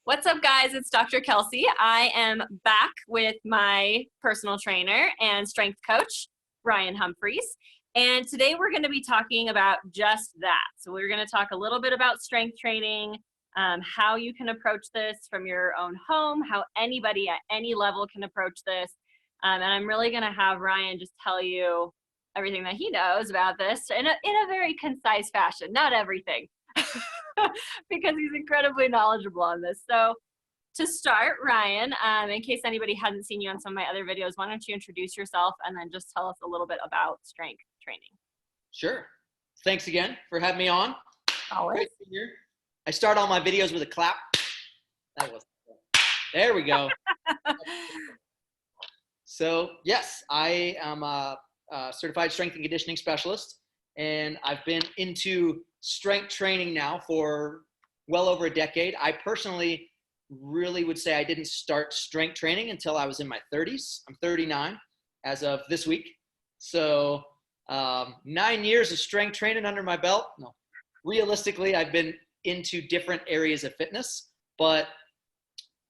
What's up, guys? It's Dr. Kelsey. I am back with my personal trainer and strength coach, Ryan Humphreys. And today we're going to be talking about just that. So we're going to talk a little bit about strength training, how you can approach this from your own home, how anybody at any level can approach this. And I'm really going to have Ryan just tell you everything that he knows about this in a very concise fashion. Not everything. Because he's incredibly knowledgeable on this. So to start, Ryan, in case anybody hasn't seen you on some of my other videos, why don't you introduce yourself and then just tell us a little bit about strength training? Sure. Thanks again for having me on. Always. Great to be here. I start all my videos with a clap. There we go. So yes, I am a certified strength and conditioning specialist, and I've been into strength training now for well over a decade. I personally really would say I didn't start strength training until I was in my 30s. I'm 39 as of this week. So 9 years of strength training under my belt. No, realistically, I've been into different areas of fitness, but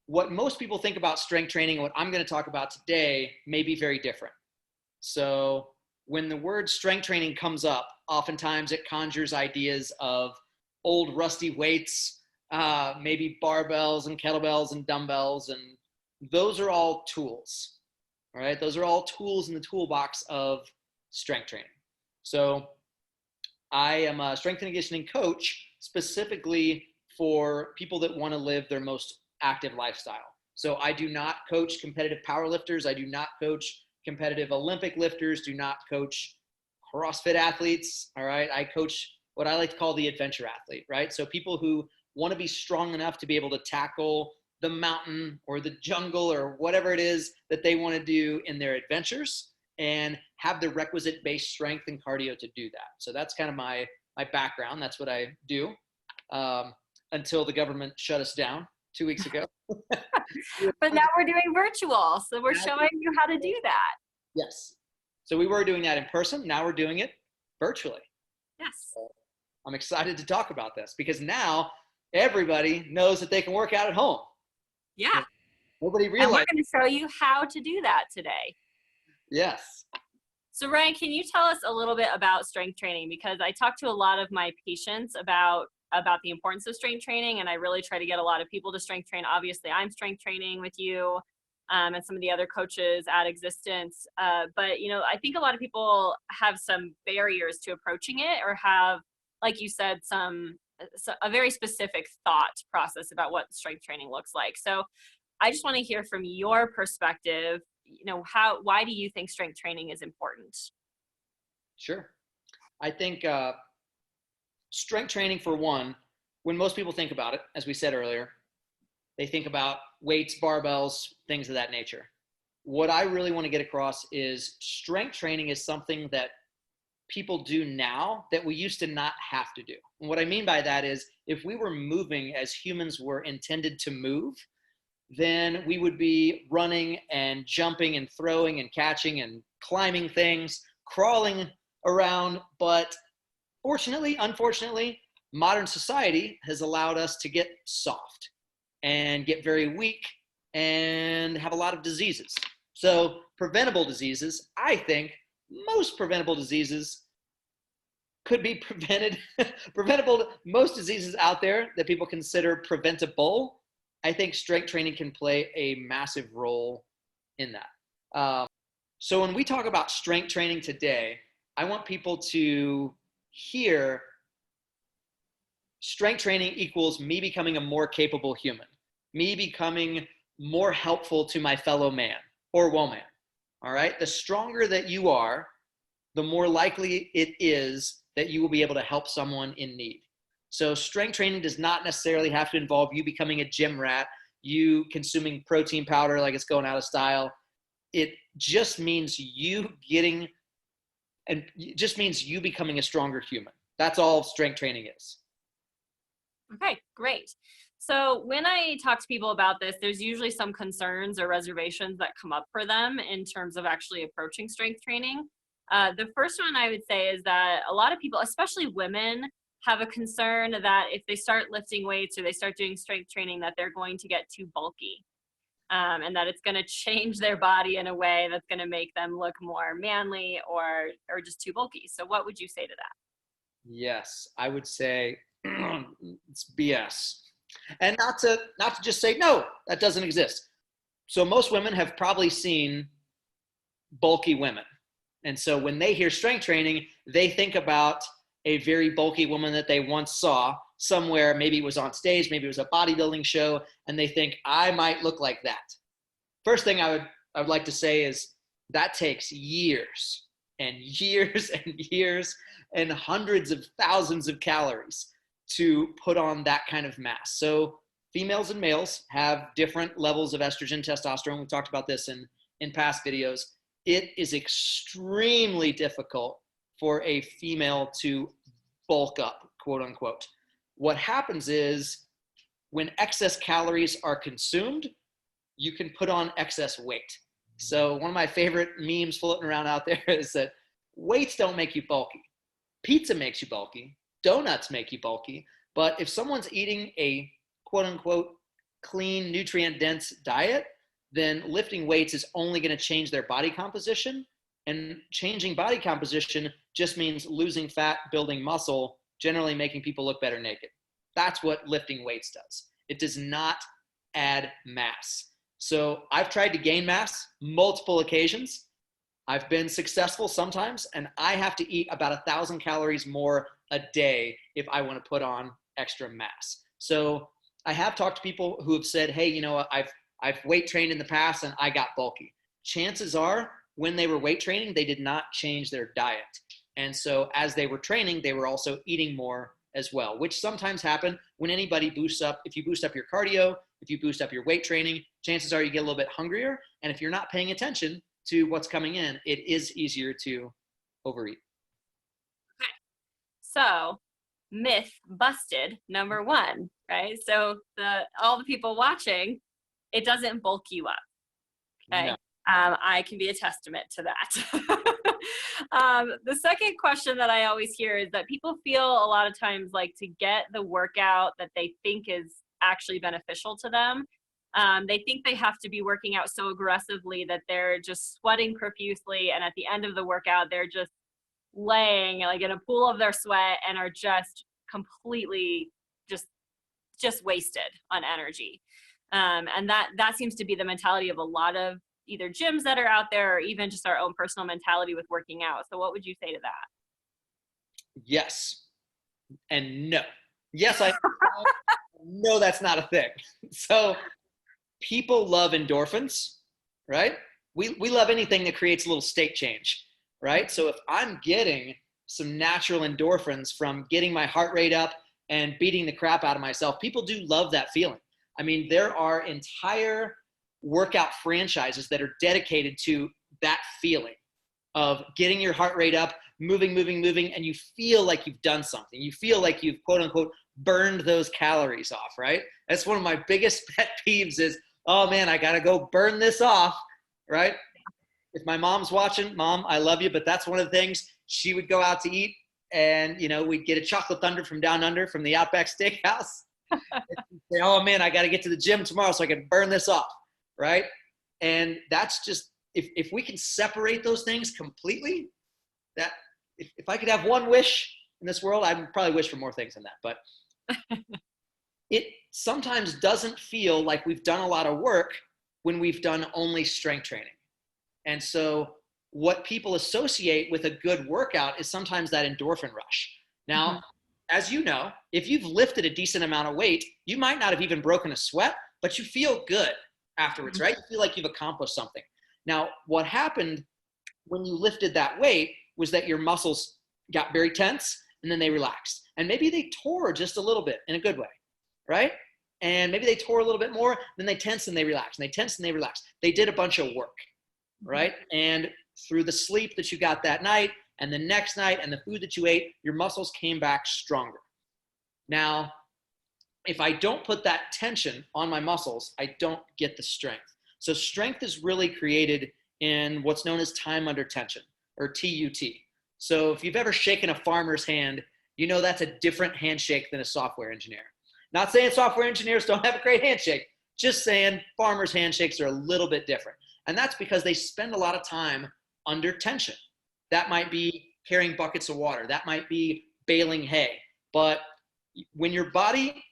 what most people think about strength training and what I'm going to talk about today may be very different. So when the word strength training comes up, oftentimes it conjures ideas of old rusty weights, maybe barbells and kettlebells and dumbbells, and those are all tools, all right? Those are all tools in the toolbox of strength training. So I am a strength and conditioning coach specifically for people that want to live their most active lifestyle. So I do not coach competitive powerlifters. I do not coach competitive Olympic lifters, do not coach CrossFit athletes, all right? I coach what I like to call the adventure athlete, right? So people who want to be strong enough to be able to tackle the mountain or the jungle or whatever it is that they want to do in their adventures and have the requisite base strength and cardio to do that. So that's kind of my background. That's what I do until the government shut us down 2 weeks ago. But now we're doing virtual, so we're showing you how to do that. Yes. So we were doing that in person. Now we're doing it virtually. Yes. So I'm excited to talk about this because now everybody knows that they can work out at home. Yeah. Nobody And realized. we're going to show you how to do that today. Yes. So Ryan, can you tell us a little bit about strength training? Because I talk to a lot of my patients about the importance of strength training, and I really try to get a lot of people to strength train. Obviously, I'm strength training with you and some of the other coaches at Existence. But, you know, I think a lot of people have some barriers to approaching it or have, like you said, a very specific thought process about what strength training looks like. So I just want to hear from your perspective, you know, why do you think strength training is important? Sure. I think strength training, for one, when most people think about it, as we said earlier, they think about weights, barbells, things of that nature. What I really want to get across is strength training is something that people do now that we used to not have to do. And what I mean by that is if we were moving as humans were intended to move, then we would be running and jumping and throwing and catching and climbing things, crawling around. But fortunately, unfortunately, modern society has allowed us to get soft and get very weak and have a lot of diseases. So preventable diseases, I think most preventable diseases could be prevented. Most diseases out there that people consider preventable, I think strength training can play a massive role in that. So when we talk about strength training today, I want people to hear strength training equals me becoming a more capable human, me becoming more helpful to my fellow man or woman. All right. The stronger that you are, the more likely it is that you will be able to help someone in need. So strength training does not necessarily have to involve you becoming a gym rat, you consuming protein powder like it's going out of style. It just means you becoming a stronger human. That's all strength training is. Okay, great. So when I talk to people about this, there's usually some concerns or reservations that come up for them in terms of actually approaching strength training. The first one I would say is that a lot of people, especially women, have a concern that if they start lifting weights or they start doing strength training, that they're going to get too bulky, and that it's going to change their body in a way that's going to make them look more manly or just too bulky. So what would you say to that? Yes, I would say it's BS. And not to just say no, that doesn't exist. So most women have probably seen bulky women. And so when they hear strength training, they think about a very bulky woman that they once saw somewhere. Maybe it was on stage, maybe it was a bodybuilding show, and they think, I might look like that. First thing I would like to say is that takes years and years and years and hundreds of thousands of calories to put on that kind of mass. So females and males have different levels of estrogen, testosterone. We've talked about this in past videos. It is extremely difficult for a female to bulk up, quote unquote. What happens is when excess calories are consumed, you can put on excess weight. So one of my favorite memes floating around out there is that weights don't make you bulky. Pizza makes you bulky. Donuts make you bulky. But if someone's eating a quote unquote clean, nutrient dense diet, then lifting weights is only going to change their body composition. And changing body composition just means losing fat, building muscle, generally making people look better naked. That's what lifting weights does. It does not add mass. So I've tried to gain mass multiple occasions. I've been successful sometimes, and I have to eat about 1,000 calories more a day if I want to put on extra mass. So I have talked to people who have said, hey, you know, I've weight trained in the past and I got bulky. Chances are when they were weight training, they did not change their diet. And so as they were training, they were also eating more as well, which sometimes happen when anybody boosts up. If you boost up your cardio, if you boost up your weight training, chances are you get a little bit hungrier. And if you're not paying attention to what's coming in, it is easier to overeat. Okay. So myth busted number one, right? So all the people watching, it doesn't bulk you up. Okay. No. I can be a testament to that. The second question that I always hear is that people feel a lot of times like to get the workout that they think is actually beneficial to them, they think they have to be working out so aggressively that they're just sweating profusely, and at the end of the workout they're just laying like in a pool of their sweat and are just completely just wasted on energy. And that seems to be the mentality of a lot of either gyms that are out there or even just our own personal mentality with working out. So what would you say to that? Yes and no. Yes, I know that's not a thing. So people love endorphins, right? We love anything that creates a little state change, right? So if I'm getting some natural endorphins from getting my heart rate up and beating the crap out of myself, people do love that feeling. I mean, there are entire workout franchises that are dedicated to that feeling of getting your heart rate up, moving, and you feel like you've done something. You feel like you've, quote unquote, burned those calories off, right? That's one of my biggest pet peeves is, oh man, I gotta go burn this off, right? If my mom's watching, Mom, I love you, but that's one of the things. She would go out to eat and, you know, we'd get a chocolate thunder from down under from the Outback Steakhouse. Say, oh man, I gotta get to the gym tomorrow so I can burn this off, right? And that's just, if we can separate those things completely, that if I could have one wish in this world, I would probably wish for more things than that. But it sometimes doesn't feel like we've done a lot of work when we've done only strength training. And so what people associate with a good workout is sometimes that endorphin rush. Now, as you know, if you've lifted a decent amount of weight, you might not have even broken a sweat, but you feel good afterwards, right? You feel like you've accomplished something. Now, what happened when you lifted that weight was that your muscles got very tense and then they relaxed. And maybe they tore just a little bit in a good way, right? And maybe they tore a little bit more, then they tense and they relax, and they tense and they relax. They did a bunch of work, right? And through the sleep that you got that night and the next night and the food that you ate, your muscles came back stronger. Now, if I don't put that tension on my muscles, I don't get the strength. So strength is really created in what's known as time under tension, or TUT. So if you've ever shaken a farmer's hand you know that's a different handshake than a software engineer. Not saying software engineers don't have a great handshake, just saying farmers' handshakes are a little bit different. And that's because they spend a lot of time under tension. That might be carrying buckets of water. That might be baling hay. But when your body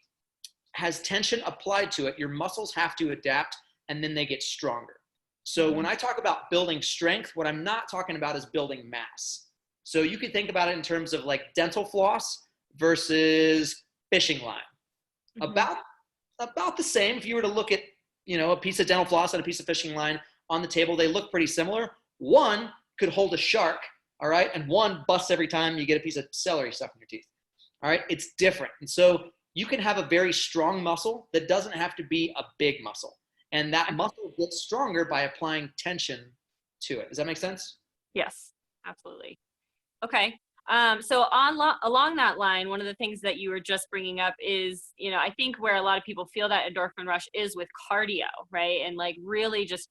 has tension applied to it, your muscles have to adapt and then they get stronger. So when I talk about building strength, what I'm not talking about is building mass. So you could think about it in terms of like dental floss versus fishing line. About the same. If you were to look at, a piece of dental floss and a piece of fishing line on the table, they look pretty similar. One could hold a shark, all right? And one busts every time you get a piece of celery stuck in your teeth, all right? It's different. And so you can have a very strong muscle that doesn't have to be a big muscle. And that muscle gets stronger by applying tension to it. Does that make sense? Yes, absolutely. Okay. So along that line, one of the things that you were just bringing up is, I think where a lot of people feel that endorphin rush is with cardio, right? And like really just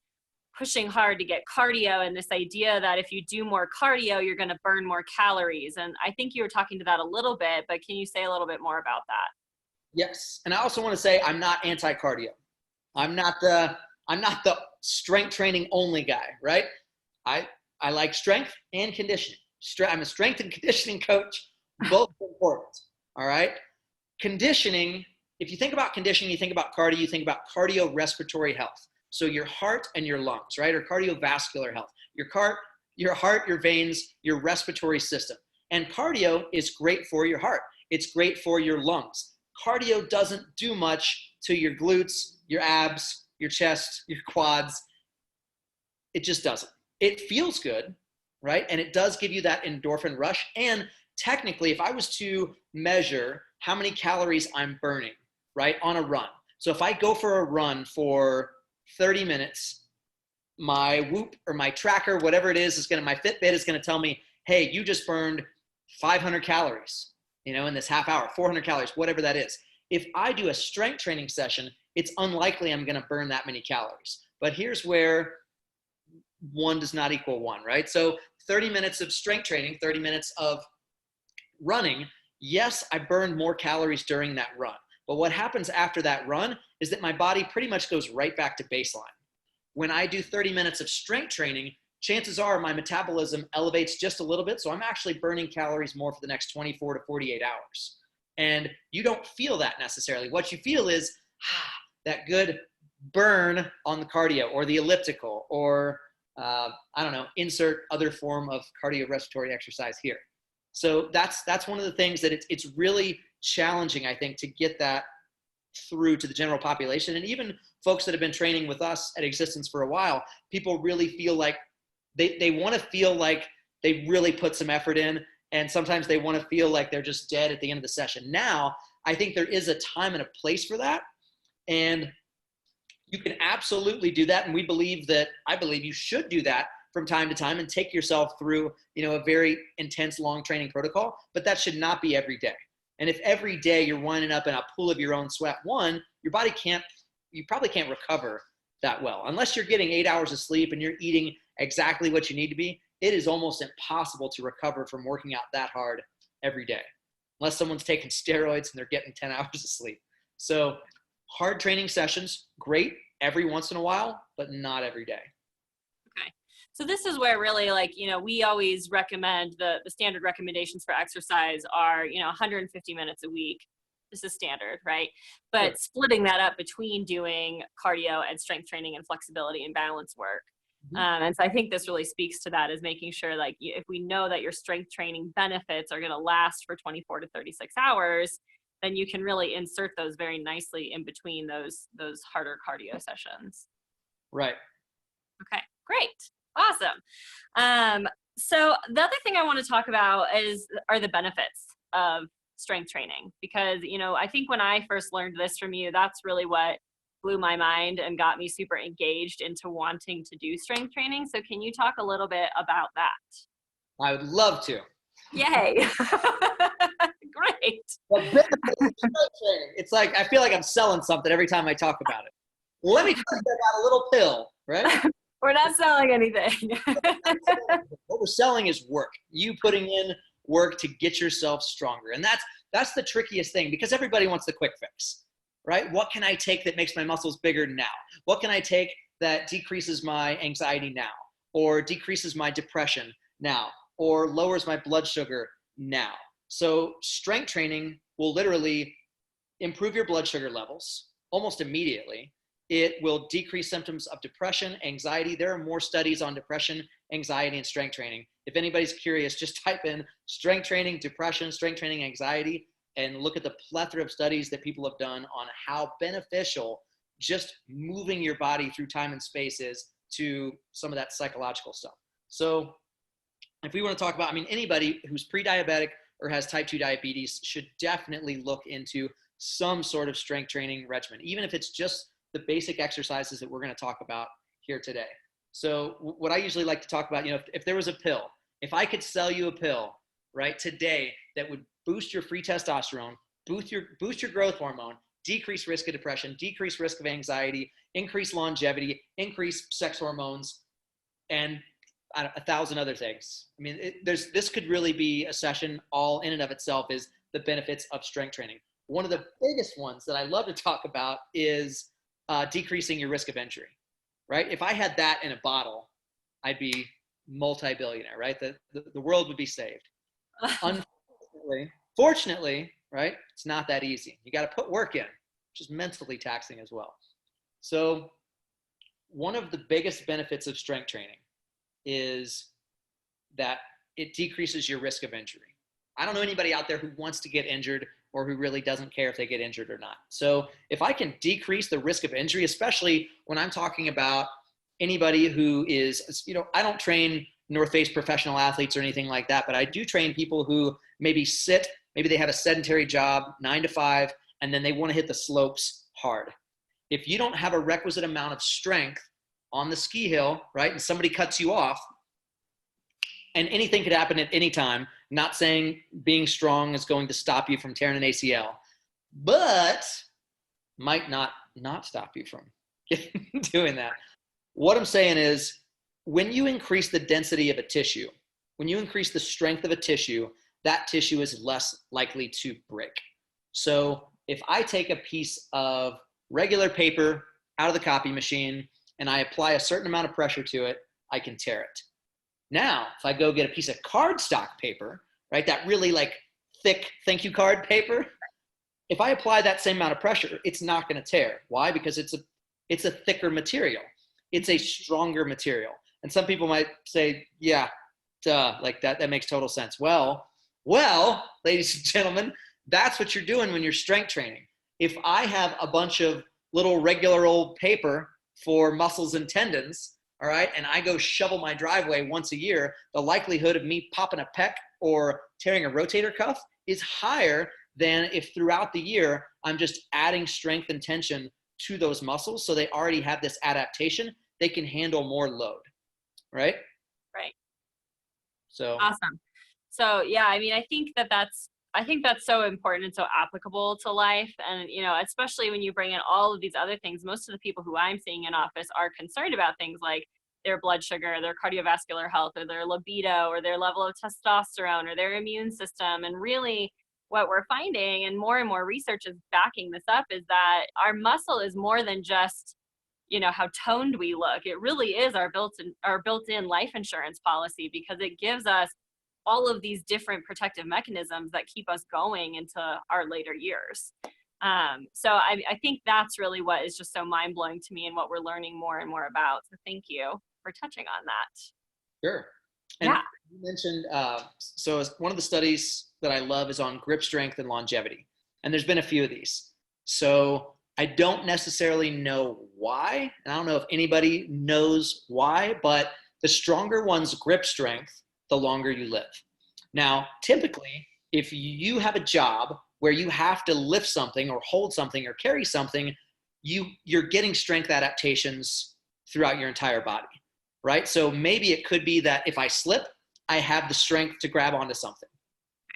pushing hard to get cardio, and this idea that if you do more cardio, you're going to burn more calories. And I think you were talking to that a little bit, but can you say a little bit more about that? Yes. And I also want to say I'm not anti-cardio. I'm not the strength training only guy, right? I like strength and conditioning. I'm a strength and conditioning coach, both important, all right? Conditioning, if you think about conditioning, you think about cardio, you think about cardiorespiratory health. So your heart and your lungs, right? Or cardiovascular health. Your heart, your veins, your respiratory system. And cardio is great for your heart. It's great for your lungs. Cardio doesn't do much to your glutes, your abs, your chest, your quads. It just doesn't. It feels good, right? And it does give you that endorphin rush. And technically, if I was to measure how many calories I'm burning, right, on a run. So if I go for a run for 30 minutes, my Whoop or my tracker, whatever it is my Fitbit is going to tell me, hey, you just burned 500 calories, in this half hour, 400 calories, whatever that is. If I do a strength training session, it's unlikely I'm going to burn that many calories. But here's where one does not equal one, right? So 30 minutes of strength training, 30 minutes of running, yes, I burned more calories during that run. But what happens after that run is that my body pretty much goes right back to baseline. When I do 30 minutes of strength training, chances are my metabolism elevates just a little bit. So I'm actually burning calories more for the next 24 to 48 hours. And you don't feel that necessarily. What you feel is that good burn on the cardio or the elliptical or insert other form of cardiorespiratory exercise here. So that's one of the things that it's really challenging, I think, to get that through to the general population. And even folks that have been training with us at Existence for a while, people really feel like they want to feel like they really put some effort in. And sometimes they want to feel like they're just dead at the end of the session. Now, I think there is a time and a place for that. And you can absolutely do that. And I believe you should do that from time to time and take yourself through, a very intense long training protocol, but that should not be every day. And if every day you're winding up in a pool of your own sweat, you probably can't recover that well. Unless you're getting 8 hours of sleep and you're eating exactly what you need to be, it is almost impossible to recover from working out that hard every day. Unless someone's taking steroids and they're getting 10 hours of sleep. So hard training sessions, great every once in a while, but not every day. Okay. So this is where really we always recommend the standard recommendations for exercise are, 150 minutes a week. This is standard, right? But Sure. Splitting that up between doing cardio and strength training and flexibility and balance work. And so I think this really speaks to that, is making sure if we know that your strength training benefits are going to last for 24 to 36 hours, then you can really insert those very nicely in between those harder cardio sessions. Right. Okay, great. Awesome. So the other thing I want to talk about are the benefits of strength training, because, I think when I first learned this from you, that's really what blew my mind and got me super engaged into wanting to do strength training. So can you talk a little bit about that? I would love to. Yay. Great. The benefit of strength training. It's like, I feel like I'm selling something every time I talk about it. Let me tell you about a little pill, right? We're not selling anything. What we're selling is work. You putting in work to get yourself stronger. And that's the trickiest thing, because everybody wants the quick fix, right? What can I take that makes my muscles bigger now? What can I take that decreases my anxiety now, or decreases my depression now, or lowers my blood sugar now? So strength training will literally improve your blood sugar levels almost immediately. It will decrease symptoms of depression, anxiety. There are more studies on depression, anxiety, and strength training. If anybody's curious, just type in strength training, depression, strength training, anxiety, and look at the plethora of studies that people have done on how beneficial just moving your body through time and space is to some of that psychological stuff. So if we want to talk about, anybody who's pre-diabetic or has type 2 diabetes should definitely look into some sort of strength training regimen, even if it's just the basic exercises that we're going to talk about here today. So what I usually like to talk about, if there was a pill, if I could sell you a pill right today that would boost your free testosterone, boost your growth hormone, decrease risk of depression, decrease risk of anxiety, increase longevity, increase sex hormones, and 1,000 other things. This could really be a session all in and of itself, is the benefits of strength training. One of the biggest ones that I love to talk about is decreasing your risk of injury, right? If I had that in a bottle, I'd be multi-billionaire, right? The world would be saved. Fortunately, right? It's not that easy. You got to put work in, which is mentally taxing as well. So one of the biggest benefits of strength training is that it decreases your risk of injury. I don't know anybody out there who wants to get injured or who really doesn't care if they get injured or not. So if I can decrease the risk of injury, especially when I'm talking about anybody who is, I don't train North Face professional athletes or anything like that, but I do train people who maybe they have a sedentary job, 9 to 5, and then they want to hit the slopes hard. If you don't have a requisite amount of strength on the ski hill, right, and somebody cuts you off, and anything could happen at any time. Not saying being strong is going to stop you from tearing an ACL, but might not stop you from doing that. What I'm saying is, when you increase the density of a tissue, when you increase the strength of a tissue, that tissue is less likely to break. So if I take a piece of regular paper out of the copy machine and I apply a certain amount of pressure to it, I can tear it. Now, if I go get a piece of cardstock paper, right, that really thick thank you card paper, if I apply that same amount of pressure, it's not going to tear. Why? Because it's a thicker material. It's a stronger material. And some people might say, yeah, duh, that makes total sense. Well, ladies and gentlemen, that's what you're doing when you're strength training. If I have a bunch of little regular old paper for muscles and tendons, all right, and I go shovel my driveway once a year, the likelihood of me popping a pec or tearing a rotator cuff is higher than if throughout the year I'm just adding strength and tension to those muscles, so they already have this adaptation. They can handle more load, right? Right. So awesome. So yeah, I think that's so important and so applicable to life. And, especially when you bring in all of these other things, most of the people who I'm seeing in office are concerned about things like their blood sugar, their cardiovascular health, or their libido, or their level of testosterone, or their immune system. And really what we're finding, and more research is backing this up, is that our muscle is more than just, how toned we look. It really is our built-in life insurance policy, because it gives us all of these different protective mechanisms that keep us going into our later years. So I think that's really what is just so mind-blowing to me, and what we're learning more and more about. So thank you for touching on that. Sure. And yeah. You mentioned, so one of the studies that I love is on grip strength and longevity. And there's been a few of these. So I don't necessarily know why, and I don't know if anybody knows why, but the stronger one's grip strength, the longer you live. Now, typically, if you have a job where you have to lift something or hold something or carry something, you're getting strength adaptations throughout your entire body, right? So maybe it could be that if I slip, I have the strength to grab onto something,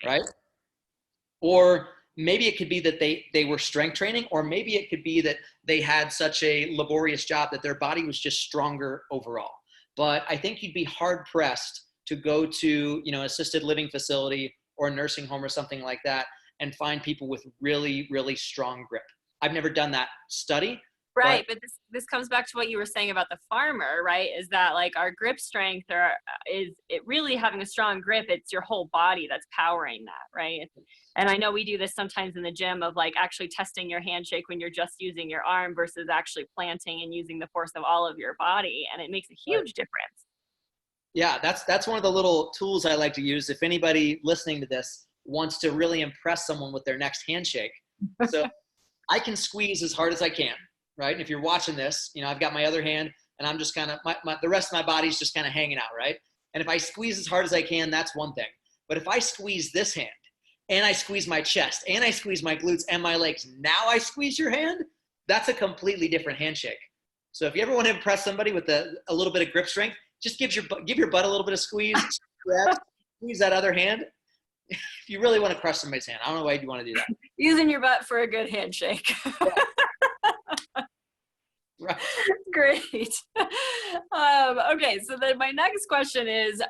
right? Or maybe it could be that they were strength training, or maybe it could be that they had such a laborious job that their body was just stronger overall. But I think you'd be hard pressed to go to, assisted living facility or a nursing home or something like that and find people with really, really strong grip. I've never done that study. Right, but this comes back to what you were saying about the farmer, right? Is that like our grip strength, or is it really having a strong grip? It's your whole body that's powering that, right? And I know we do this sometimes in the gym of like actually testing your handshake when you're just using your arm versus actually planting and using the force of all of your body, and it makes a huge difference. Yeah, that's one of the little tools I like to use if anybody listening to this wants to really impress someone with their next handshake. So I can squeeze as hard as I can, right? And if you're watching this, I've got my other hand and I'm just kind of, the rest of my body's just kind of hanging out, right? And if I squeeze as hard as I can, that's one thing. But if I squeeze this hand and I squeeze my chest and I squeeze my glutes and my legs, now I squeeze your hand, that's a completely different handshake. So if you ever want to impress somebody with a little bit of grip strength, just give your butt a little bit of squeeze, squeeze that other hand. If you really want to crush somebody's hand, I don't know why you want to do that. Using your butt for a good handshake. Right. Great. Okay, so then my next question is,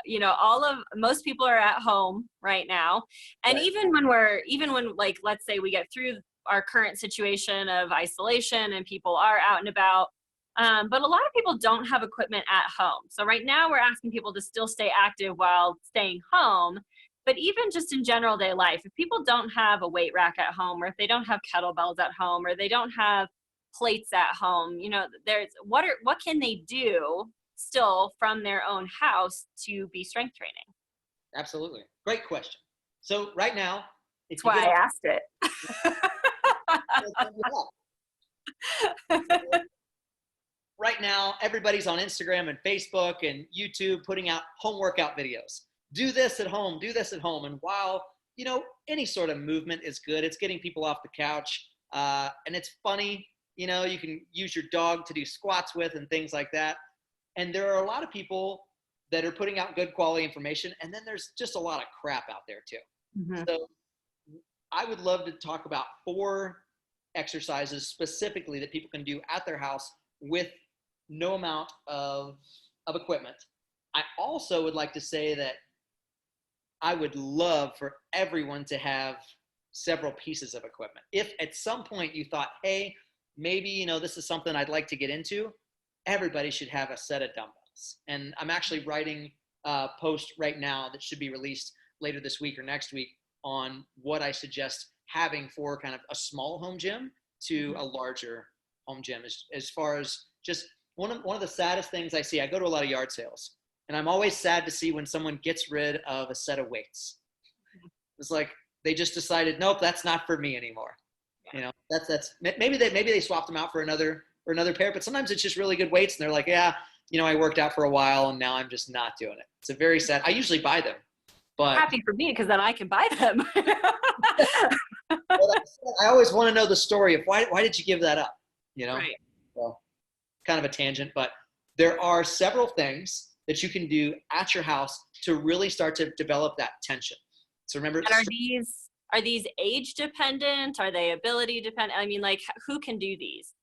most people are at home right now, and Right. even when like, let's say we get through our current situation of isolation and people are out and about, but a lot of people don't have equipment at home. So right now we're asking people to still stay active while staying home. But even just in general day life, if people don't have a weight rack at home, or if they don't have kettlebells at home, or they don't have plates at home, there's what can they do still from their own house to be strength training? Absolutely. Great question. So right now, if That's you why get I asked it. right now, everybody's on Instagram and Facebook and YouTube putting out home workout videos. Do this at home, do this at home. And while, any sort of movement is good, it's getting people off the couch. And it's funny, you can use your dog to do squats with and things like that. And there are a lot of people that are putting out good quality information. And then there's just a lot of crap out there too. Mm-hmm. So I would love to talk about 4 exercises specifically that people can do at their house with no amount of equipment. I also would like to say that I would love for everyone to have several pieces of equipment. If at some point you thought, hey, maybe, this is something I'd like to get into, everybody should have a set of dumbbells. And I'm actually writing a post right now that should be released later this week or next week on what I suggest having for kind of a small home gym to a larger home gym. As far as just one of the saddest things I see, I go to a lot of yard sales, and I'm always sad to see when someone gets rid of a set of weights. It's like they just decided, nope, that's not for me anymore. That's maybe they swapped them out for another pair, but sometimes it's just really good weights, and they're like, yeah, I worked out for a while, and now I'm just not doing it. It's a very sad. I usually buy them, but happy for me because then I can buy them. I always want to know the story of why did you give that up? Right. Well, kind of a tangent, but there are several things that you can do at your house to really start to develop that tension. So remember, and are these age dependent? Are they ability dependent? I mean, like, who can do these?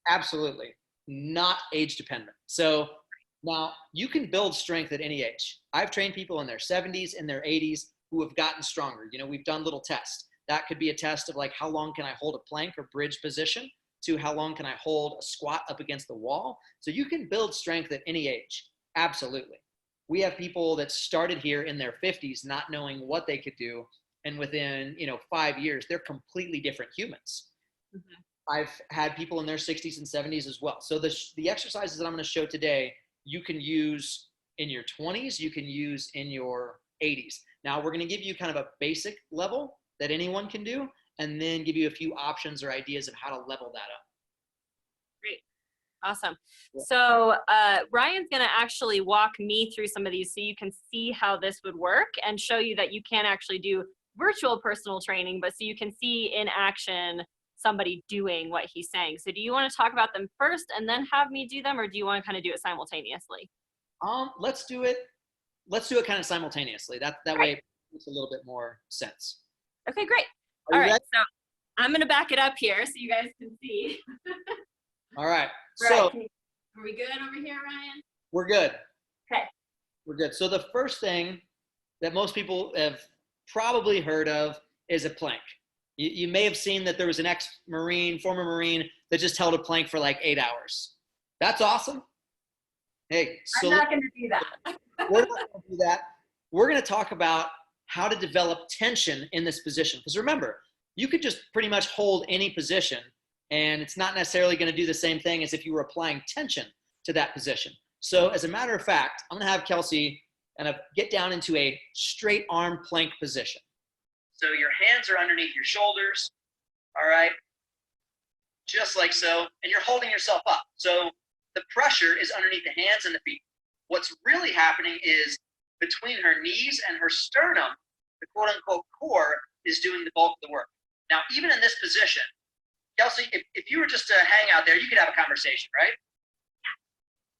Absolutely not age dependent. So now you can build strength at any age. I've trained people in their 70s, in their 80s who have gotten stronger. We've done little tests. That could be a test of like, how long can I hold a plank or bridge position, to how long can I hold a squat up against the wall. So you can build strength at any age. Absolutely. We have people that started here in their 50s not knowing what they could do. And within, 5 years, they're completely different humans. Mm-hmm. I've had people in their 60s and 70s as well. So the exercises that I'm going to show today, you can use in your 20s, you can use in your 80s. Now we're going to give you kind of a basic level that anyone can do, and then give you a few options or ideas of how to level that up. Great. Awesome. Yeah. So Ryan's going to actually walk me through some of these so you can see how this would work, and show you that you can actually do virtual personal training, but so you can see in action somebody doing what he's saying. So do you want to talk about them first and then have me do them, or do you want to kind of do it simultaneously? Let's do it kind of simultaneously. That way it makes a little bit more sense. Okay, great. All right, so I'm going to back it up here so you guys can see. All right. So, are we good over here, Ryan? We're good. Okay. We're good. So the first thing that most people have probably heard of is a plank. You may have seen that there was an ex-Marine, former Marine, that just held a plank for like 8 hours. That's awesome. Hey, I'm not going to do that. we're not going to do that. We're going to talk about how to develop tension in this position. Because remember, you could just pretty much hold any position, and it's not necessarily going to do the same thing as if you were applying tension to that position. So as a matter of fact, I'm going to have Kelsey kind of get down into a straight arm plank position. So your hands are underneath your shoulders, all right? Just like so, and you're holding yourself up. So the pressure is underneath the hands and the feet. What's really happening is between her knees and her sternum, the quote unquote core is doing the bulk of the work. Now, even in this position, Kelsey, if you were just to hang out there, you could have a conversation, right?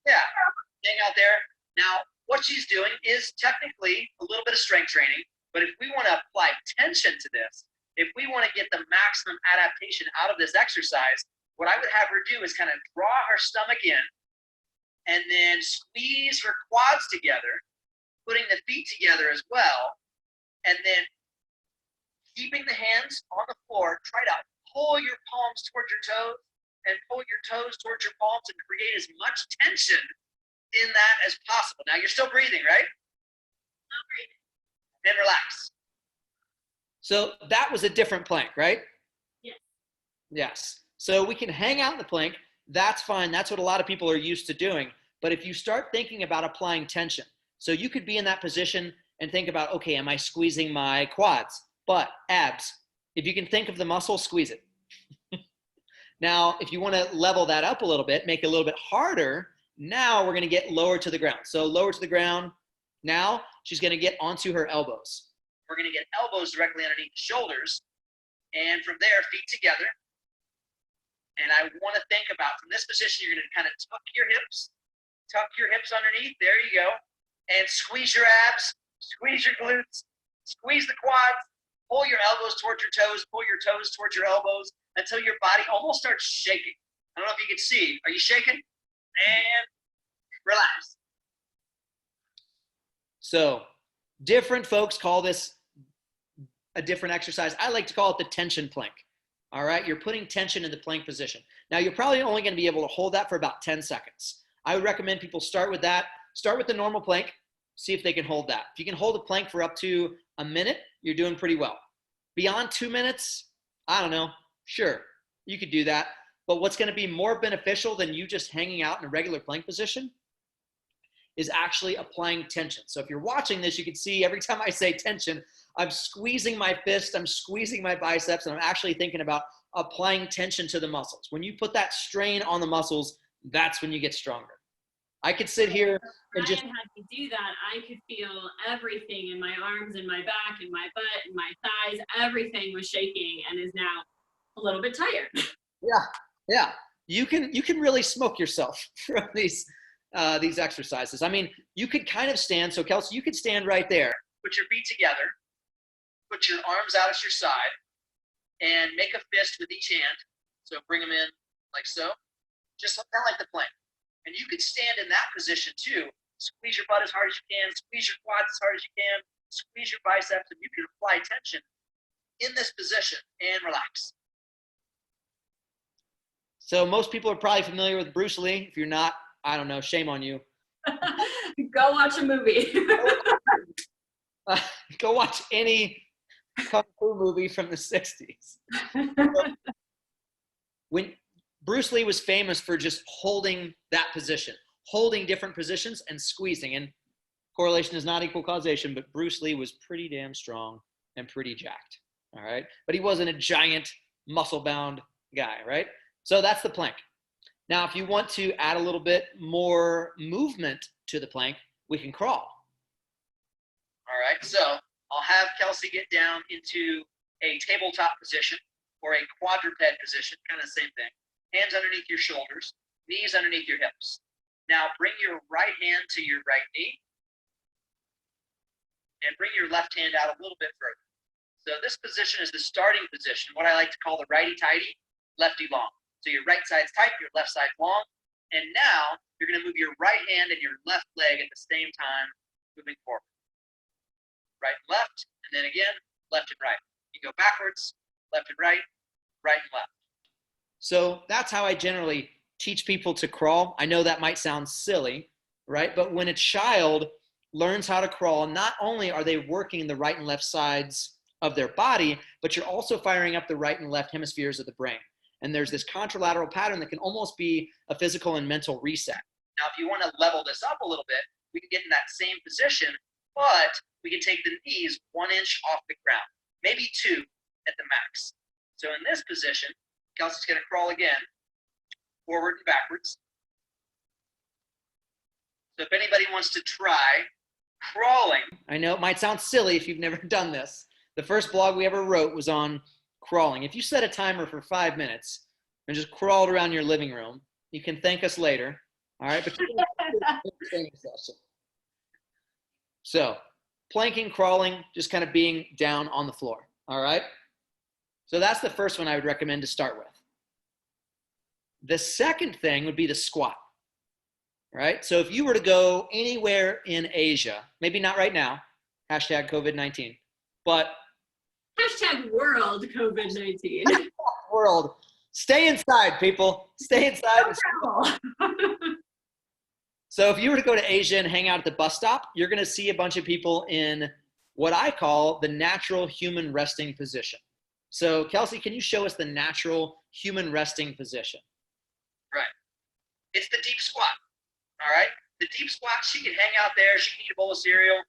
Yeah, hang out there. Now, what she's doing is technically a little bit of strength training, but if we want to apply tension to this, if we want to get the maximum adaptation out of this exercise, what I would have her do is kind of draw her stomach in and then squeeze her quads together, putting the feet together as well, and then keeping the hands on the floor, try to pull your palms towards your toes and pull your toes towards your palms and create as much tension in that as possible. Now you're still breathing, right? Still breathing. And relax. So that was a different plank, right? Yes. Yes. So we can hang out in the plank. That's fine. That's what a lot of people are used to doing. But if you start thinking about applying tension, so you could be in that position and think about, okay, am I squeezing my quads, butt, abs? If you can think of the muscle, squeeze it. Now, if you want to level that up a little bit, make it a little bit harder, now we're going to get lower to the ground. So lower to the ground. Now she's going to get onto her elbows. We're going to get elbows directly underneath the shoulders. And from there, feet together. And I want to think about, from this position, you're going to kind of tuck your hips underneath. There you go. And squeeze your abs, squeeze your glutes, squeeze the quads, pull your elbows towards your toes, pull your toes towards your elbows until your body almost starts shaking. I don't know if you can see. Are you shaking? And relax. So different folks call this a different exercise. I like to call it the tension plank. All right, you're putting tension in the plank position. Now, you're probably only going to be able to hold that for about 10 seconds. I would recommend people start with that. Start with the normal plank. See if they can hold that. If you can hold a plank for up to a minute, you're doing pretty well. Beyond 2 minutes, I don't know. Sure, you could do that. But what's going to be more beneficial than you just hanging out in a regular plank position is actually applying tension. So if you're watching this, you can see every time I say tension, I'm squeezing my fist, I'm squeezing my biceps, and I'm actually thinking about applying tension to the muscles. When you put that strain on the muscles, that's when you get stronger. I could sit here and just— Ryan had to do that. I could feel everything in my arms and my back and my butt and my thighs. Everything was shaking and is now a little bit tired. Yeah. You can really smoke yourself from these exercises. I mean, you could kind of stand. So Kelsey, you could stand right there. Put your feet together. Put your arms out at your side and make a fist with each hand. So bring them in like so, just kind of like the plank. And you could stand in that position too. Squeeze your butt as hard as you can, squeeze your quads as hard as you can, squeeze your biceps, and you can apply tension in this position and relax. So most people are probably familiar with Bruce Lee. If you're not, I don't know, shame on you. Go watch a movie. Go watch any kung fu movie from the 60s. When Bruce Lee was famous for just holding that position, holding different positions and squeezing. And correlation is not equal causation, but Bruce Lee was pretty damn strong and pretty jacked. All right. But he wasn't a giant muscle-bound guy, right? So that's the plank. Now, if you want to add a little bit more movement to the plank, we can crawl. All right. So I'll have Kelsey get down into a tabletop position or a quadruped position, kind of the same thing. Hands underneath your shoulders, knees underneath your hips. Now bring your right hand to your right knee and bring your left hand out a little bit further. So this position is the starting position, what I like to call the righty-tighty, lefty-long. So your right side's tight, your left side's long. And now you're going to move your right hand and your left leg at the same time, moving forward. right and left, and then again, left and right. You go backwards, left and right, right and left. So that's how I generally teach people to crawl. I know that might sound silly, right? But when a child learns how to crawl, not only are they working the right and left sides of their body, but you're also firing up the right and left hemispheres of the brain. And there's this contralateral pattern that can almost be a physical and mental reset. Now, if you want to level this up a little bit, we can get in that same position, but we can take the knees 1 inch off the ground, maybe 2 at the max. So in this position, Kelsey's going to crawl again, forward and backwards. So if anybody wants to try crawling, I know it might sound silly if you've never done this. The first blog we ever wrote was on crawling. If you set a timer for 5 minutes and just crawled around your living room, you can thank us later. All right, but so planking, crawling, just kind of being down on the floor. All right. So that's the first one I would recommend to start with. The second thing would be the squat. Right. So if you were to go anywhere in Asia, maybe not right now, hashtag COVID-19, but hashtag world COVID-19. World. Stay inside, people. Stay inside. So if you were to go to Asia and hang out at the bus stop, you're going to see a bunch of people in what I call the natural human resting position. So Kelsey, can you show us the natural human resting position? Right. It's the deep squat. All right. The deep squat, she can hang out there. She can eat a bowl of cereal,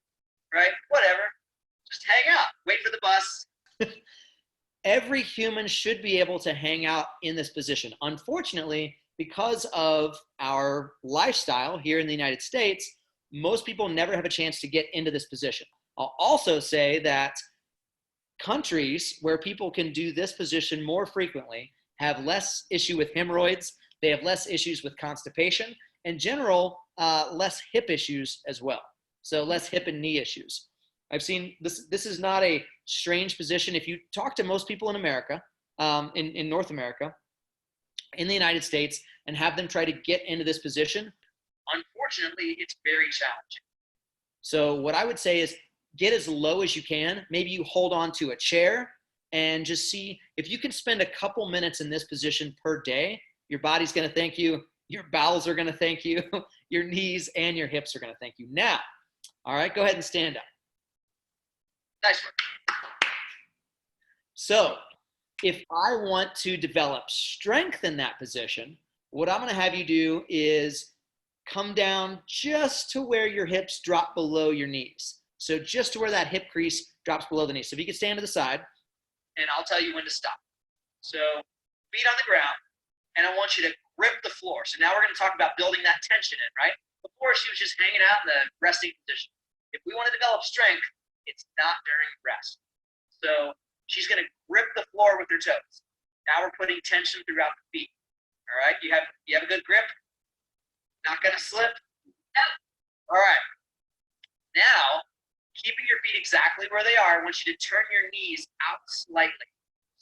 right? Whatever. Just hang out. Wait for the bus. Every human should be able to hang out in this position. Unfortunately, because of our lifestyle here in the United States, most people never have a chance to get into this position. I'll also say that countries where people can do this position more frequently have less issue with hemorrhoids. They have less issues with constipation. In general, less hip issues as well. So less hip and knee issues. I've seen this. This is not a strange position. If you talk to most people in America, in North America, in the United States, and have them try to get into this position, unfortunately, it's very challenging. So what I would say is get as low as you can. Maybe you hold on to a chair and just see if you can spend a couple minutes in this position per day. Your body's going to thank you. Your bowels are going to thank you. Your knees and your hips are going to thank you. Now, all right, go ahead and stand up. Nice work. So if I want to develop strength in that position, what I'm going to have you do is come down just to where your hips drop below your knees. So just to where that hip crease drops below the knee. So if you can stand to the side, and I'll tell you when to stop. So feet on the ground, and I want you to grip the floor. So now we're going to talk about building that tension in, right? Before she was just hanging out in the resting position. If we want to develop strength, it's not during rest. So she's going to grip the floor with her toes. Now we're putting tension throughout the feet. All right, you have a good grip? Not going to slip? Nope. All right. Now, keeping your feet exactly where they are, I want you to turn your knees out slightly.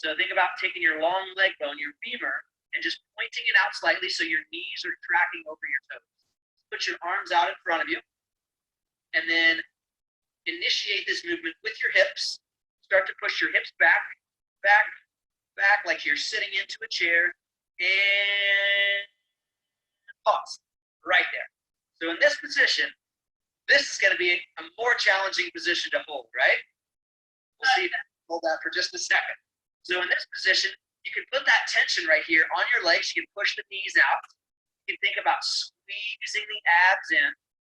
So think about taking your long leg bone, your femur, and just pointing it out slightly so your knees are tracking over your toes. Put your arms out in front of you, and then initiate this movement with your hips. Start to push your hips back, back, back, like you're sitting into a chair, and pause right there. So in this position, this is going to be a more challenging position to hold, right? We'll see. Hold that for just a second. So in this position, you can put that tension right here on your legs. You can push the knees out. You can think about squeezing the abs in.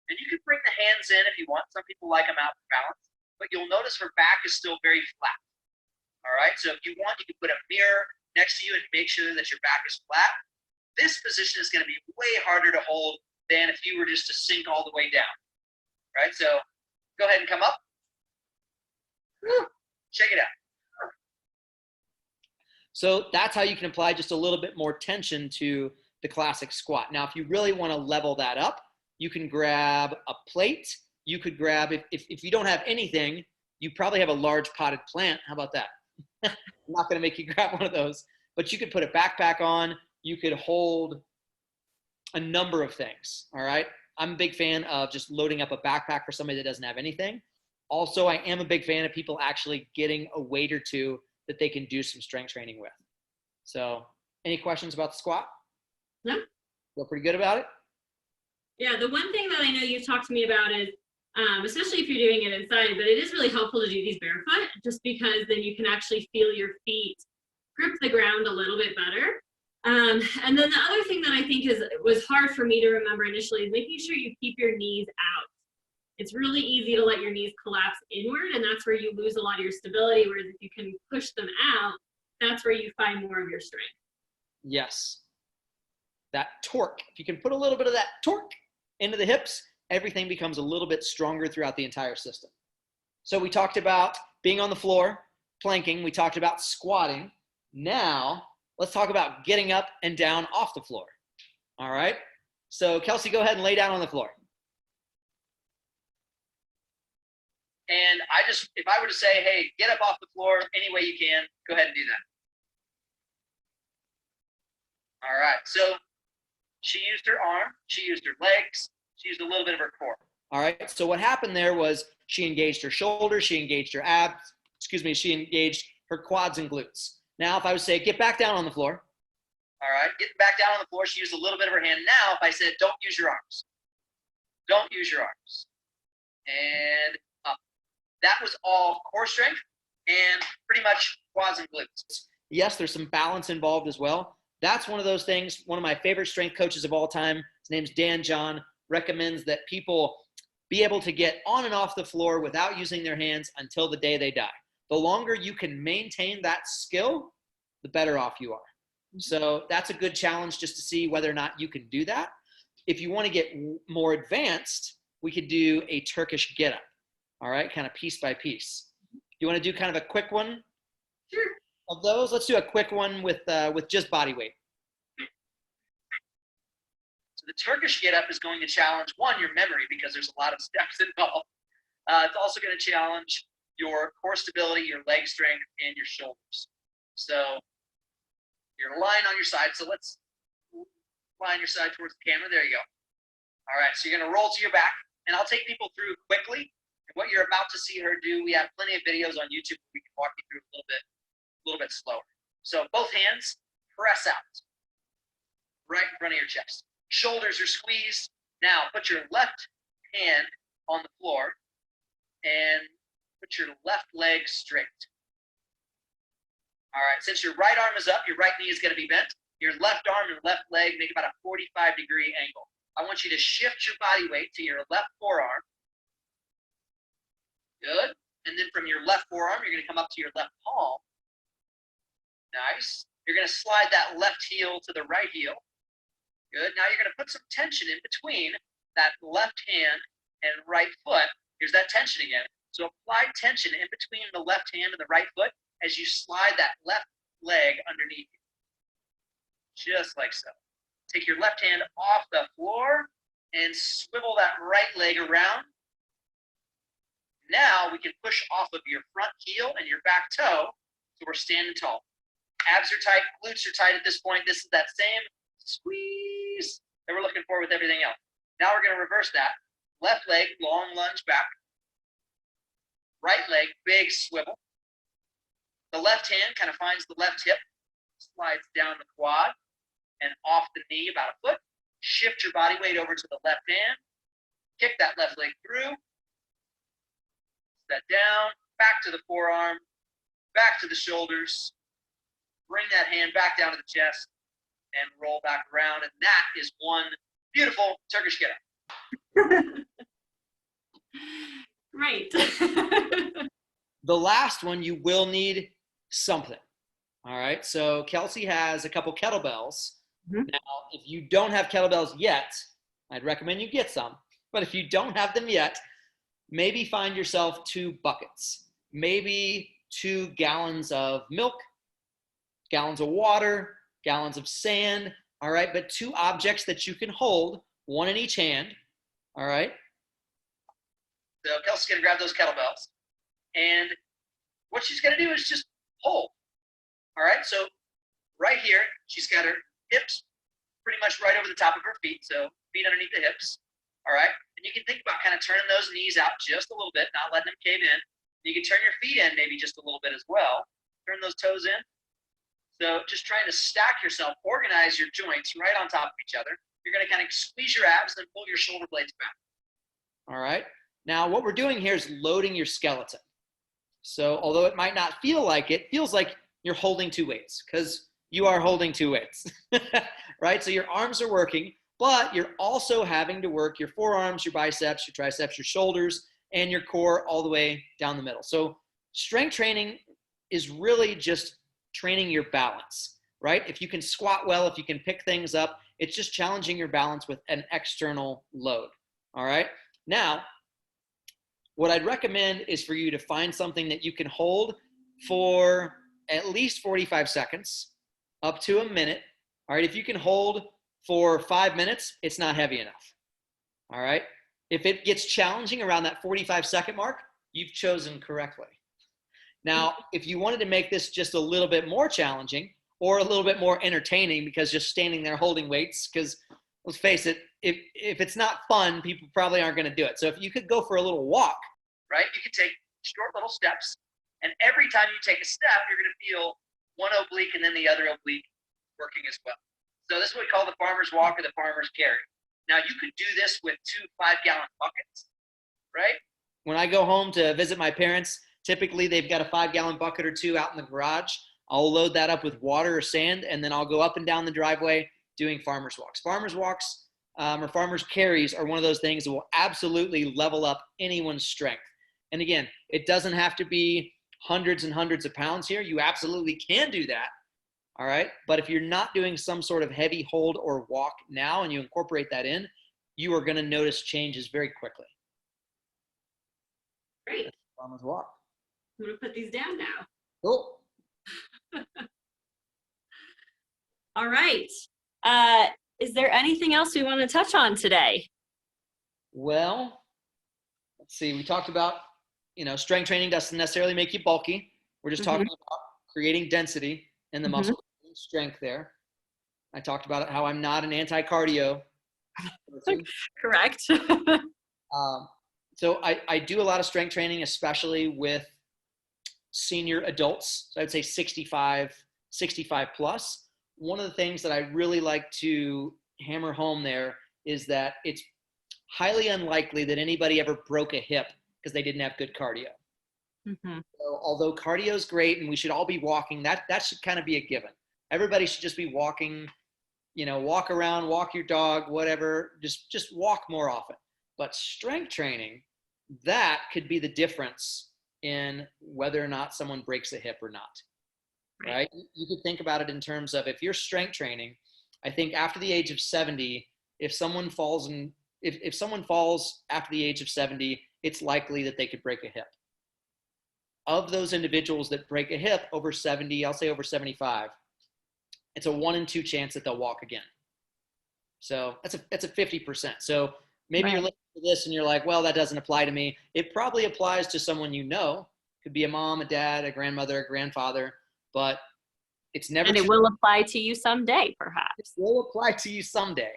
And you can bring the hands in if you want. Some people like them out for balance. But you'll notice her back is still very flat. All right? So if you want, you can put a mirror next to you and make sure that your back is flat. This position is going to be way harder to hold than if you were just to sink all the way down. Right? So go ahead and come up. Woo. Check it out. So that's how you can apply just a little bit more tension to the classic squat. Now, if you really want to level that up, you can grab a plate. You could grab, if you don't have anything, you probably have a large potted plant. How about that? I'm not going to make you grab one of those, but you could put a backpack on. You could hold a number of things, all right? I'm a big fan of just loading up a backpack for somebody that doesn't have anything. Also, I am a big fan of people actually getting a weight or two that they can do some strength training with. So, any questions about the squat? No. Feel pretty good about it? Yeah, the one thing that I know you've talked to me about is, especially if you're doing it inside, but it is really helpful to do these barefoot, just because then you can actually feel your feet grip the ground a little bit better. And then the other thing that I think was hard for me to remember initially is making sure you keep your knees out. It's really easy to let your knees collapse inward, and that's where you lose a lot of your stability, whereas if you can push them out, that's where you find more of your strength. Yes. That torque. If you can put a little bit of that torque into the hips, everything becomes a little bit stronger throughout the entire system. So we talked about being on the floor, planking. We talked about squatting. Now, let's talk about getting up and down off the floor. All right? So Kelsey, go ahead and lay down on the floor. And if I were to say, hey, get up off the floor any way you can, go ahead and do that. All right, so she used her arm, she used her legs, she used a little bit of her core. All right, so what happened there was she engaged her shoulders, she engaged her abs, she engaged her quads and glutes. Now, if I would say, get back down on the floor. All right, get back down on the floor, she used a little bit of her hand. Now, if I said, don't use your arms. Don't use your arms. And up. That was all core strength and pretty much quads and glutes. Yes, there's some balance involved as well. That's one of those things. One of my favorite strength coaches of all time, his name's Dan John, recommends that people be able to get on and off the floor without using their hands until the day they die. The longer you can maintain that skill, the better off you are. So that's a good challenge just to see whether or not you can do that. If you want to get more advanced, we could do a Turkish get-up. All right, kind of piece by piece. You want to do kind of a quick one? Sure. Of those, let's do a quick one with just body weight. So the Turkish get-up is going to challenge, one, your memory, because there's a lot of steps involved. It's also going to challenge your core stability, your leg strength, and your shoulders. So you're lying on your side. So let's lie on your side towards the camera. There you go. All right, so you're going to roll to your back, and I'll take people through quickly. And what you're about to see her do, we have plenty of videos on YouTube. We can walk you through a little bit slower. So both hands, press out, right in front of your chest. Shoulders are squeezed. Now put your left hand on the floor and put your left leg straight. All right, since your right arm is up, your right knee is going to be bent. Your left arm and left leg make about a 45-degree angle. I want you to shift your body weight to your left forearm. Good. And then from your left forearm, you're going to come up to your left palm. Nice. You're going to slide that left heel to the right heel. Good. Now you're going to put some tension in between that left hand and right foot. Here's that tension again. So apply tension in between the left hand and the right foot as you slide that left leg underneath you. Just like so. Take your left hand off the floor and swivel that right leg around. Now we can push off of your front heel and your back toe, so we're standing tall. Abs are tight, glutes are tight at this point. This is that same squeeze that we're looking for with everything else. Now we're going to reverse that. Left leg, long lunge back. Right leg, big swivel. The left hand kind of finds the left hip, slides down the quad and off the knee about a foot. Shift your body weight over to the left hand. Kick that left leg through. That down, back to the forearm, back to the shoulders, bring that hand back down to the chest, and roll back around. And that is one beautiful Turkish get-up. Right. The last one, you will need something. All right, so Kelsey has a couple kettlebells. Mm-hmm. Now, if you don't have kettlebells yet, I'd recommend you get some. But if you don't have them yet, maybe find yourself 2 buckets, maybe 2 gallons of milk, gallons of water, gallons of sand, all right? But 2 objects that you can hold, 1 in each hand, all right? So Kelsey's gonna grab those kettlebells, and what she's gonna do is just hold, all right? So right here, she's got her hips pretty much right over the top of her feet, so feet underneath the hips, All right. And you can think about kind of turning those knees out just a little bit, not letting them cave in. You can turn your feet in maybe just a little bit as well. Turn those toes in. So just trying to stack yourself, organize your joints right on top of each other. You're going to kind of squeeze your abs and pull your shoulder blades back. All right. Now what we're doing here is loading your skeleton. So although it might not feel like it, feels like you're holding two weights because you are holding two weights, right? So your arms are working, but you're also having to work your forearms, your biceps, your triceps, your shoulders, and your core all the way down the middle. So strength training is really just training your balance, right? If you can squat well, if you can pick things up, it's just challenging your balance with an external load, all right? Now, what I'd recommend is for you to find something that you can hold for at least 45 seconds, up to a minute, all right? If you can hold for 5 minutes, it's not heavy enough, all right? If it gets challenging around that 45-second mark, you've chosen correctly. Now, if you wanted to make this just a little bit more challenging or a little bit more entertaining because just standing there holding weights, because let's face it, if it's not fun, people probably aren't going to do it. So if you could go for a little walk, right? You could take short little steps, and every time you take a step, you're going to feel one oblique and then the other oblique working as well. So this is what we call the farmer's walk or the farmer's carry. Now you could do this with 2 5-gallon buckets, right? When I go home to visit my parents, typically they've got a 5-gallon bucket or 2 out in the garage. I'll load that up with water or sand, and then I'll go up and down the driveway doing farmer's walks. Farmer's walks or farmer's carries are one of those things that will absolutely level up anyone's strength. And again, it doesn't have to be hundreds and hundreds of pounds here. You absolutely can do that. All right. But if you're not doing some sort of heavy hold or walk now and you incorporate that in, you are going to notice changes very quickly. Great. Farmer's walk. I'm going to put these down now. Cool. All right. Is there anything else we want to touch on today? Well, let's see. We talked about, strength training doesn't necessarily make you bulky. We're just talking about creating density in the muscle, strength there. I talked about how I'm not an anti-cardio person. Correct. So I do a lot of strength training, especially with senior adults. So I'd say 65 plus. One of the things that I really like to hammer home there is that it's highly unlikely that anybody ever broke a hip because they didn't have good cardio. So although cardio is great and we should all be walking, that should kind of be a given. Everybody should just be walking, walk around, walk your dog, whatever, just walk more often. But strength training, that could be the difference in whether or not someone breaks a hip or not, right? You could think about it in terms of if you're strength training, I think after the age of 70, if someone falls after the age of 70, it's likely that they could break a hip. Of those individuals that break a hip over 70, I'll say over 75, it's a 1 in 2 chance that they'll walk again. So that's a 50%. So maybe you're listening to this and you're like, well, that doesn't apply to me. It probably applies to someone could be a mom, a dad, a grandmother, a grandfather, but it's never. And it will apply to you someday, perhaps. It will apply to you someday.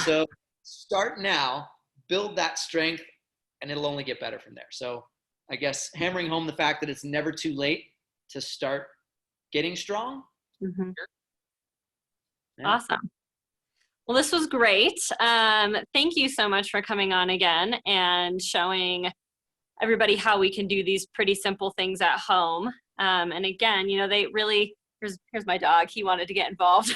So start now, build that strength, and it'll only get better from there. So I guess hammering home the fact that it's never too late to start getting strong. Yeah. Awesome. Well, this was great. Thank you so much for coming on again and showing everybody how we can do these pretty simple things at home. And again, they really, here's my dog. He wanted to get involved.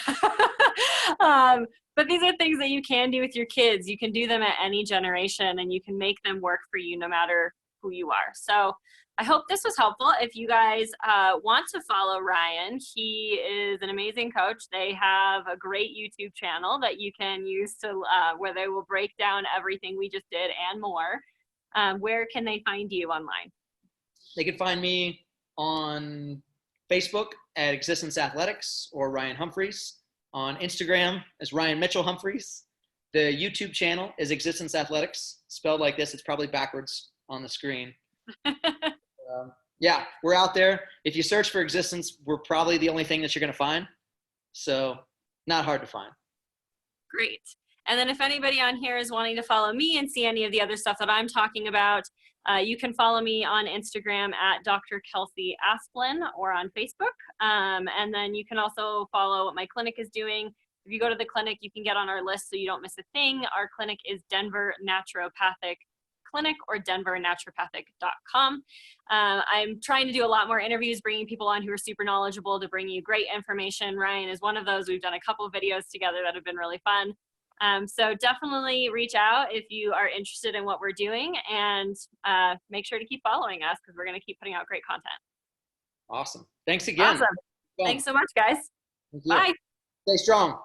But these are things that you can do with your kids. You can do them at any generation and you can make them work for you no matter who you are. So I hope this was helpful. If you guys want to follow Ryan, he is an amazing coach. They have a great YouTube channel that you can use to where they will break down everything we just did and more. Where can they find you online? They can find me on Facebook at Existence Athletics or Ryan Humphreys. On Instagram as Ryan Mitchell Humphreys. The YouTube channel is Existence Athletics, spelled like this. It's probably backwards on the screen. Yeah, we're out there. If you search for Existence, we're probably the only thing that you're going to find. So not hard to find. Great. And then if anybody on here is wanting to follow me and see any of the other stuff that I'm talking about, you can follow me on Instagram at Dr. Kelsey Asplin or on Facebook. And then you can also follow what my clinic is doing. If you go to the clinic, you can get on our list so you don't miss a thing. Our clinic is Denver Naturopathic Clinic or denvernaturopathic.com. I'm trying to do a lot more interviews, bringing people on who are super knowledgeable to bring you great information. Ryan is one of those. We've done a couple of videos together that have been really fun. So definitely reach out if you are interested in what we're doing, and make sure to keep following us because we're going to keep putting out great content. Awesome. Thanks again. Awesome. Thanks so much, guys. Thank you. Bye. Stay strong.